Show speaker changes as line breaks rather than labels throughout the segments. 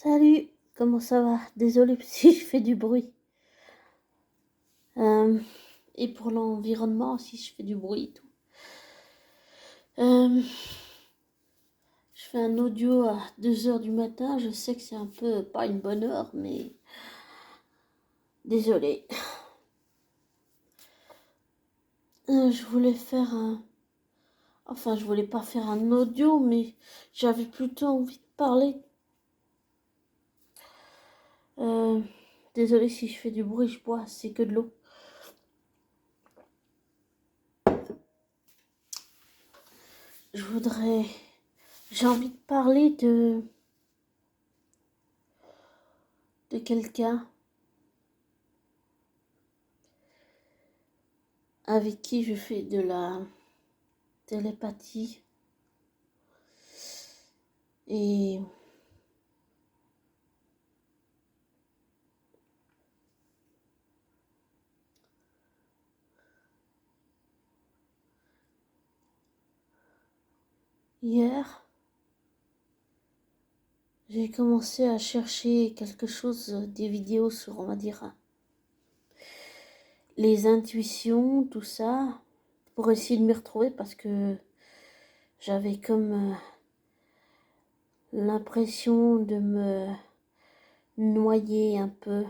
Salut, comment ça va? Désolée si je fais du bruit. Et pour l'environnement aussi, je fais du bruit et tout. Je fais un audio à 2h du matin. Je sais que c'est un peu pas une bonne heure, mais désolée. Je voulais faire un... Enfin, je voulais pas faire un audio, mais j'avais plutôt envie de parler. Désolée si je fais du bruit, je bois, c'est que de l'eau. J'ai envie de parler de quelqu'un avec qui je fais de la télépathie. Et hier, j'ai commencé à chercher quelque chose, des vidéos sur, on va dire, les intuitions, tout ça, pour essayer de m'y retrouver parce que j'avais comme l'impression de me noyer un peu,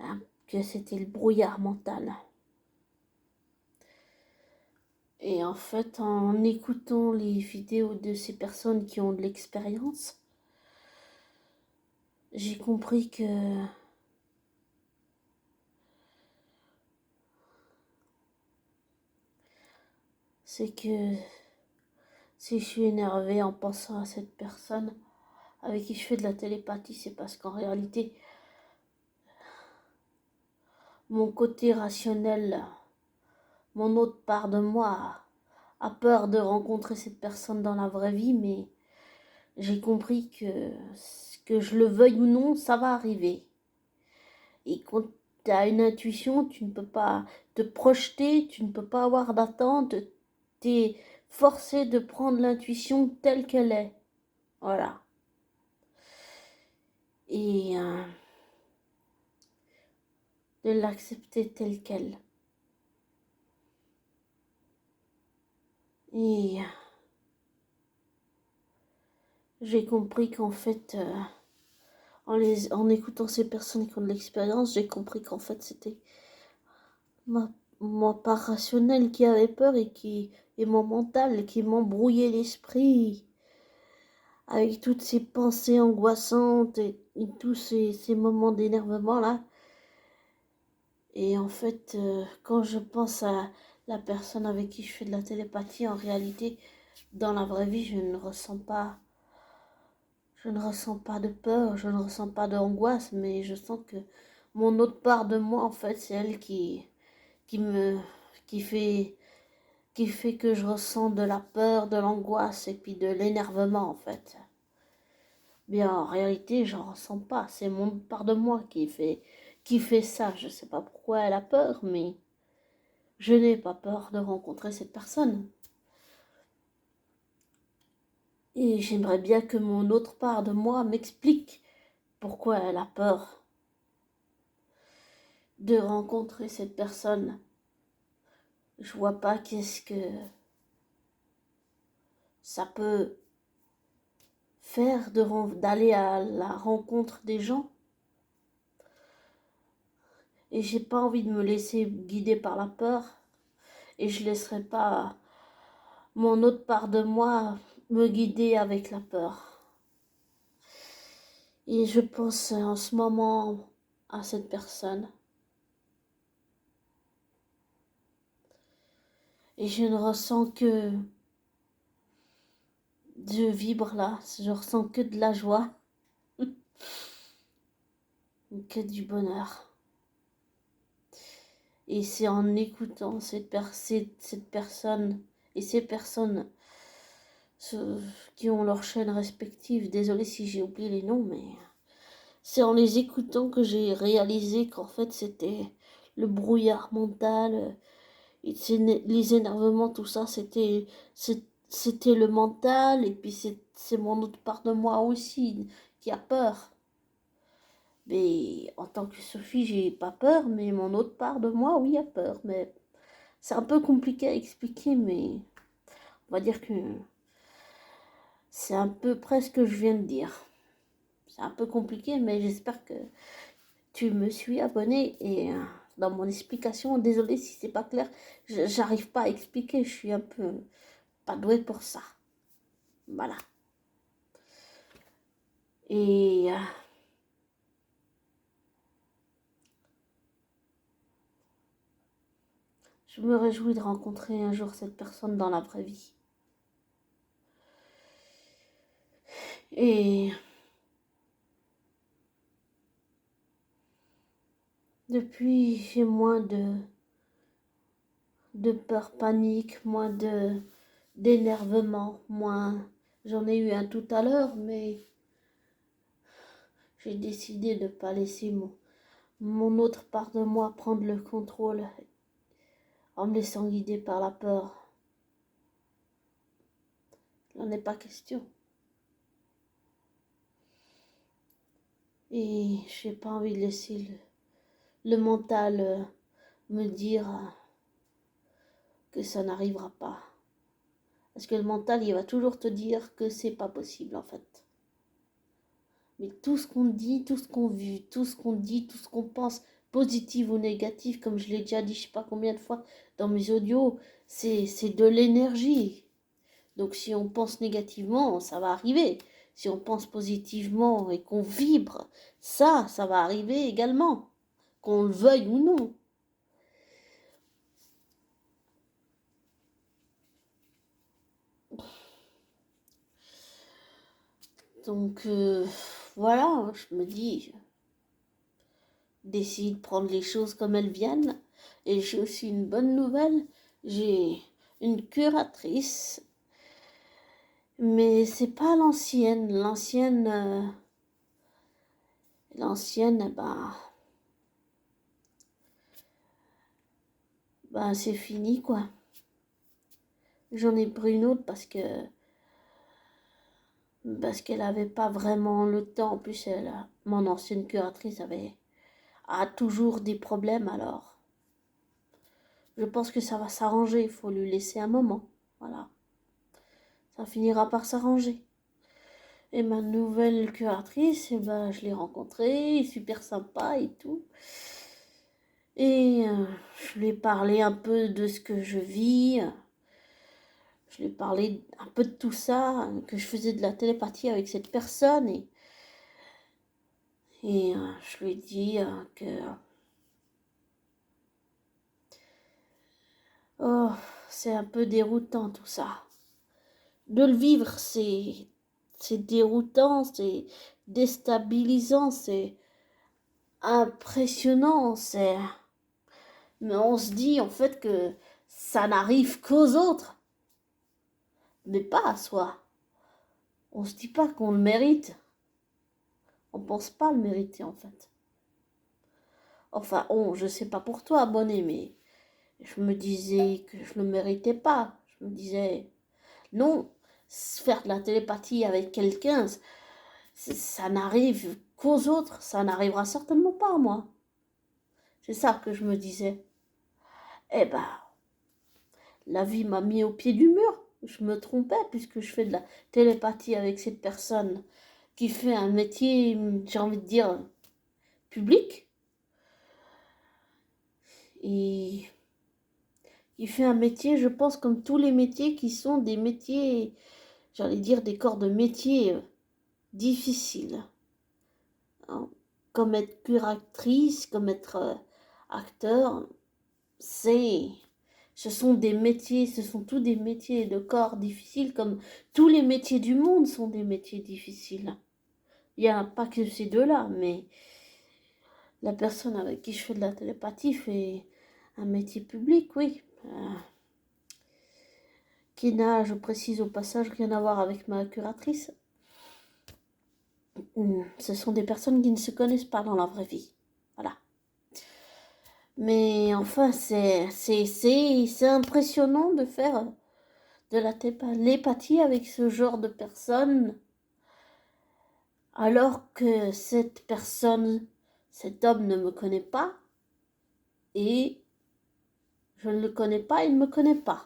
hein, que c'était le brouillard mental. Et en fait, en écoutant les vidéos de ces personnes qui ont de l'expérience, j'ai compris que c'est que si je suis énervée en pensant à cette personne avec qui je fais de la télépathie, c'est parce qu'en réalité, mon côté rationnel, mon autre part de moi a peur de rencontrer cette personne dans la vraie vie, mais j'ai compris que je le veuille ou non, ça va arriver. Et quand tu as une intuition, tu ne peux pas te projeter, tu ne peux pas avoir d'attente, tu es forcé de prendre l'intuition telle qu'elle est. Voilà. Et de l'accepter telle qu'elle. Et j'ai compris qu'en fait, en écoutant ces personnes qui ont de l'expérience, j'ai compris qu'en fait c'était ma part rationnelle qui avait peur et mon mental qui m'embrouillait l'esprit avec toutes ces pensées angoissantes et tous ces moments d'énervement là. Et en fait, quand je pense à la personne avec qui je fais de la télépathie, en réalité, dans la vraie vie, je ne ressens pas de peur, je ne ressens pas d'angoisse, mais je sens que mon autre part de moi, en fait, c'est elle qui me, qui fait, qui fait que je ressens de la peur, de l'angoisse et puis de l'énervement, en fait. Mais en réalité, j'en ressens pas. C'est mon autre part de moi qui fait ça. Je sais pas pourquoi elle a peur, mais je n'ai pas peur de rencontrer cette personne. Et j'aimerais bien que mon autre part de moi m'explique pourquoi elle a peur de rencontrer cette personne. Je vois pas qu'est-ce que ça peut faire d'aller à la rencontre des gens. Et j'ai pas envie de me laisser guider par la peur. Et je laisserai pas mon autre part de moi me guider avec la peur. Et je pense en ce moment à cette personne. Et je ne ressens que... Je vibre là, je ressens que de la joie, que du bonheur. Et c'est en écoutant cette personne et ces personnes qui ont leurs chaînes respectives, désolé si j'ai oublié les noms, mais c'est en les écoutant que j'ai réalisé qu'en fait c'était le brouillard mental, et les énervements, tout ça, c'était le mental, et puis c'est mon autre part de moi aussi qui a peur. Mais en tant que Sophie, j'ai pas peur, mais mon autre part de moi, oui, a peur. Mais c'est un peu compliqué à expliquer, mais on va dire que c'est un peu près ce que je viens de dire. C'est un peu compliqué, mais j'espère que tu me suis abonné et dans mon explication, désolé si c'est pas clair, j'arrive pas à expliquer, je suis un peu pas douée pour ça. Voilà. Et je me réjouis de rencontrer un jour cette personne dans la vraie vie. Et depuis, j'ai moins de peur, panique, moins d'énervement, moins. J'en ai eu un tout à l'heure, mais j'ai décidé de ne pas laisser mon autre part de moi prendre le contrôle en me laissant guider par la peur. Il n'en est pas question. Et j'ai pas envie de laisser le mental me dire que ça n'arrivera pas. Parce que le mental, il va toujours te dire que c'est pas possible en fait. Mais tout ce qu'on dit, tout ce qu'on vit, tout ce qu'on dit, tout ce qu'on pense, positif ou négatif, comme je l'ai déjà dit je sais pas combien de fois dans mes audios, c'est de l'énergie. Donc si on pense négativement, ça va arriver. Si on pense positivement et qu'on vibre, ça va arriver également, qu'on le veuille ou non. Donc voilà, je me dis, d'essayer de prendre les choses comme elles viennent. Et j'ai aussi une bonne nouvelle, j'ai une curatrice, mais c'est pas l'ancienne. L'ancienne, c'est fini quoi. J'en ai pris une autre parce qu'elle avait pas vraiment le temps. En plus, mon ancienne curatrice a toujours des problèmes, alors je pense que ça va s'arranger. Il faut lui laisser un moment. Voilà, ça finira par s'arranger. Et ma nouvelle curatrice, je l'ai rencontrée, super sympa et tout. Et je lui ai parlé un peu de ce que je vis. Je lui ai parlé un peu de tout ça, que je faisais de la télépathie avec cette personne. Et je lui ai dit que oh, c'est un peu déroutant tout ça. De le vivre, c'est déroutant, c'est déstabilisant, c'est impressionnant, mais on se dit en fait que ça n'arrive qu'aux autres, mais pas à soi. On se dit pas qu'on le mérite. On pense pas le mériter en fait. Enfin, je sais pas pour toi, abonné, mais je me disais que je le méritais pas. Je me disais, non, faire de la télépathie avec quelqu'un, ça n'arrive qu'aux autres, ça n'arrivera certainement pas à moi. C'est ça que je me disais. Eh ben, la vie m'a mis au pied du mur. Je me trompais puisque je fais de la télépathie avec cette personne qui fait un métier, j'ai envie de dire, public. Et il fait un métier, je pense, comme tous les métiers qui sont des métiers, j'allais dire des corps de métier difficiles. Hein. Comme être curatrice, comme être acteur, ce sont des métiers, ce sont tous des métiers de corps difficiles, comme tous les métiers du monde sont des métiers difficiles. Il n'y a pas que ces deux-là, mais la personne avec qui je fais de la télépathie fait un métier public, oui. Qui n'a, je précise au passage, rien à voir avec ma curatrice. Ce sont des personnes qui ne se connaissent pas dans la vraie vie. Voilà. Mais enfin, c'est impressionnant de faire de la télépathie avec ce genre de personne, alors que cette personne, cet homme ne me connaît pas et je ne le connais pas, il ne me connaît pas.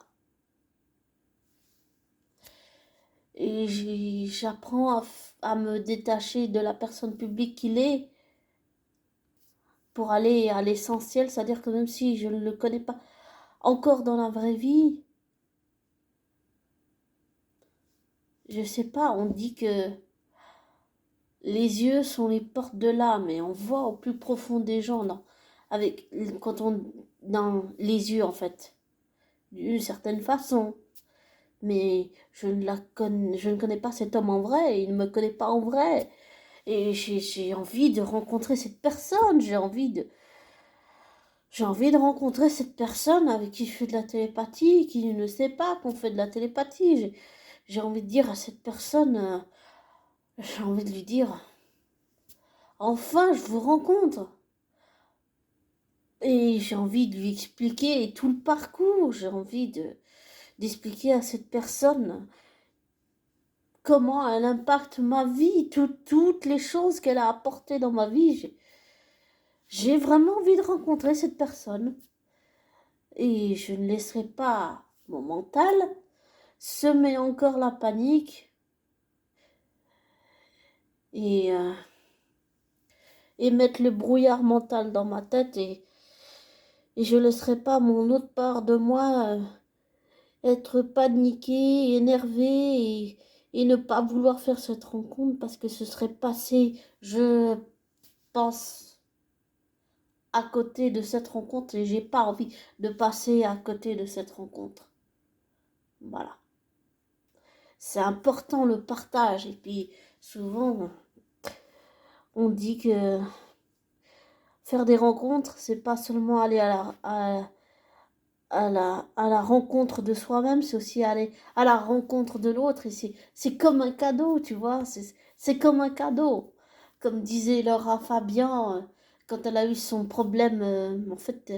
Et j'apprends à me détacher de la personne publique qu'il est pour aller à l'essentiel, c'est-à-dire que même si je ne le connais pas encore dans la vraie vie, je sais pas, on dit que les yeux sont les portes de l'âme et on voit au plus profond des gens quand on dans les yeux en fait, d'une certaine façon. Mais je ne connais pas cet homme en vrai, il ne me connaît pas en vrai. Et j'ai envie de rencontrer cette personne, j'ai envie de rencontrer cette personne avec qui je fais de la télépathie, qui ne sait pas qu'on fait de la télépathie. J'ai envie de dire à cette personne, j'ai envie de lui dire, enfin, je vous rencontre. Et j'ai envie de lui expliquer tout le parcours. J'ai envie d'expliquer à cette personne comment elle impacte ma vie, toutes les choses qu'elle a apportées dans ma vie. J'ai vraiment envie de rencontrer cette personne. Et je ne laisserai pas mon mental semer encore la panique et, euh, et mettre le brouillard mental dans ma tête et je ne laisserai pas mon autre part de moi être paniqué, énervé et ne pas vouloir faire cette rencontre parce que ce serait passé, je pense, à côté de cette rencontre et j'ai pas envie de passer à côté de cette rencontre. Voilà. C'est important le partage et puis souvent on dit que faire des rencontres, c'est pas seulement aller à la rencontre de soi-même, c'est aussi aller à la rencontre de l'autre. Et c'est comme un cadeau, tu vois, c'est comme un cadeau. Comme disait Laura Fabian, quand elle a eu son problème, en fait,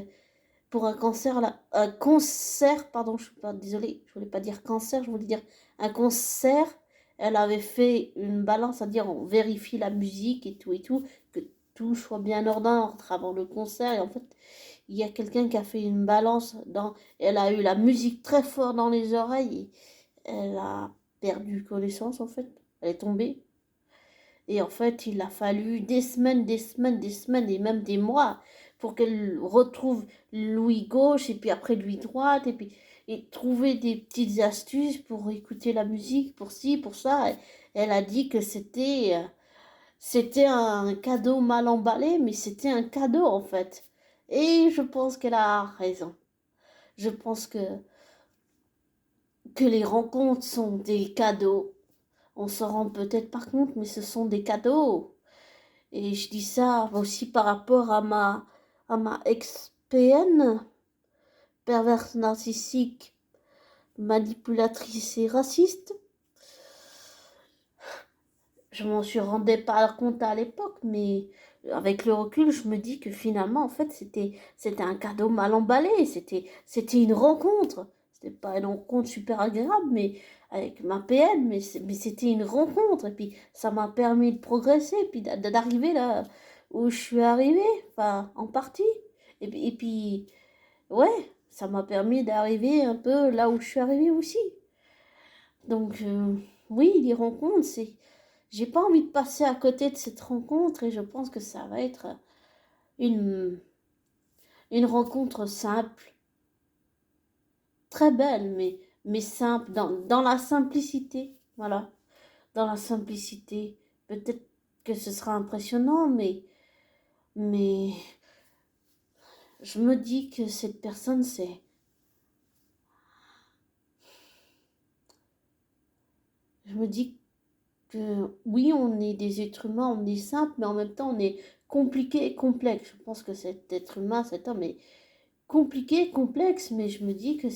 pour un cancer, un cancer, pardon, je suis pas désolée, je voulais pas dire cancer, je voulais dire un concert. Elle avait fait une balance, c'est-à-dire on vérifie la musique et tout, que tout soit bien en ordre avant le concert. Et en fait, il y a quelqu'un qui a fait une balance elle a eu la musique très fort dans les oreilles. Et elle a perdu connaissance en fait. Elle est tombée. Et en fait, il a fallu des semaines, des semaines, des semaines et même des mois pour qu'elle retrouve l'ouïe gauche et puis après l'ouïe droite et trouver des petites astuces pour écouter la musique, pour ci, pour ça. Et elle a dit que c'était un cadeau mal emballé, mais c'était un cadeau en fait. Et je pense qu'elle a raison. Je pense que les rencontres sont des cadeaux. On s'en rend peut-être pas compte, mais ce sont des cadeaux. Et je dis ça aussi par rapport à ma ex-PN, perverse narcissique, manipulatrice et raciste. Je m'en suis rendais pas compte à l'époque, mais avec le recul, je me dis que finalement, en fait, c'était un cadeau mal emballé. C'était une rencontre. C'était pas une rencontre super agréable, mais avec ma PN, mais c'était une rencontre. Et puis, ça m'a permis de progresser, puis d'arriver là où je suis arrivée, enfin, en partie. Et puis, ouais, ça m'a permis d'arriver un peu là où je suis arrivée aussi. Donc, oui, les rencontres, j'ai pas envie de passer à côté de cette rencontre et je pense que ça va être une, une rencontre simple, très belle, mais simple, dans la simplicité. Voilà, dans la simplicité. Peut-être que ce sera impressionnant, mais je me dis que cette personne, je me dis que oui, on est des êtres humains, on est simple, mais en même temps, on est compliqué et complexe. Je pense que cet être humain, cet homme est compliqué, complexe, mais je me dis que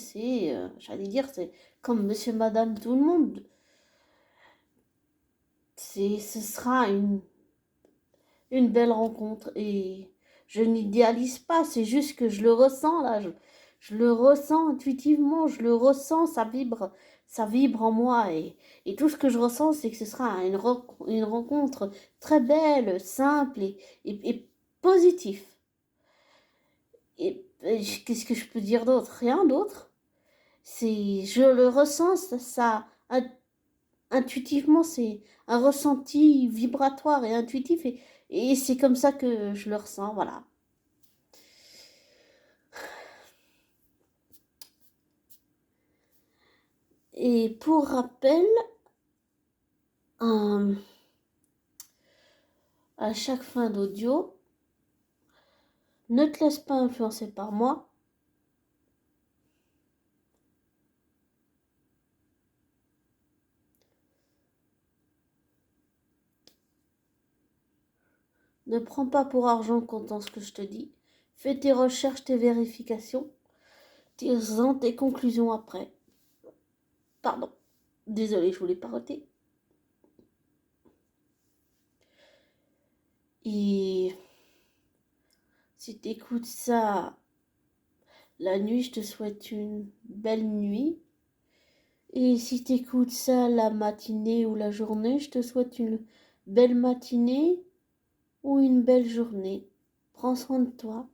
j'allais dire, c'est comme monsieur, madame, tout le monde. Ce sera une belle rencontre et je n'idéalise pas, c'est juste que je le ressens là, je le ressens intuitivement, je le ressens, ça vibre ça vibre en moi et tout ce que je ressens, c'est que ce sera une rencontre très belle, simple et positive. Et qu'est-ce que je peux dire d'autre? Rien d'autre. Je le ressens, intuitivement, c'est un ressenti vibratoire et intuitif et c'est comme ça que je le ressens, voilà. Et pour rappel, à chaque fin d'audio, ne te laisse pas influencer par moi. Ne prends pas pour argent comptant ce que je te dis. Fais tes recherches, tes vérifications. Tire-en tes conclusions après. Pardon. Désolée, je voulais pas roter. Et si tu écoutes ça la nuit, je te souhaite une belle nuit. Et si tu écoutes ça la matinée ou la journée, je te souhaite une belle matinée ou une belle journée. Prends soin de toi.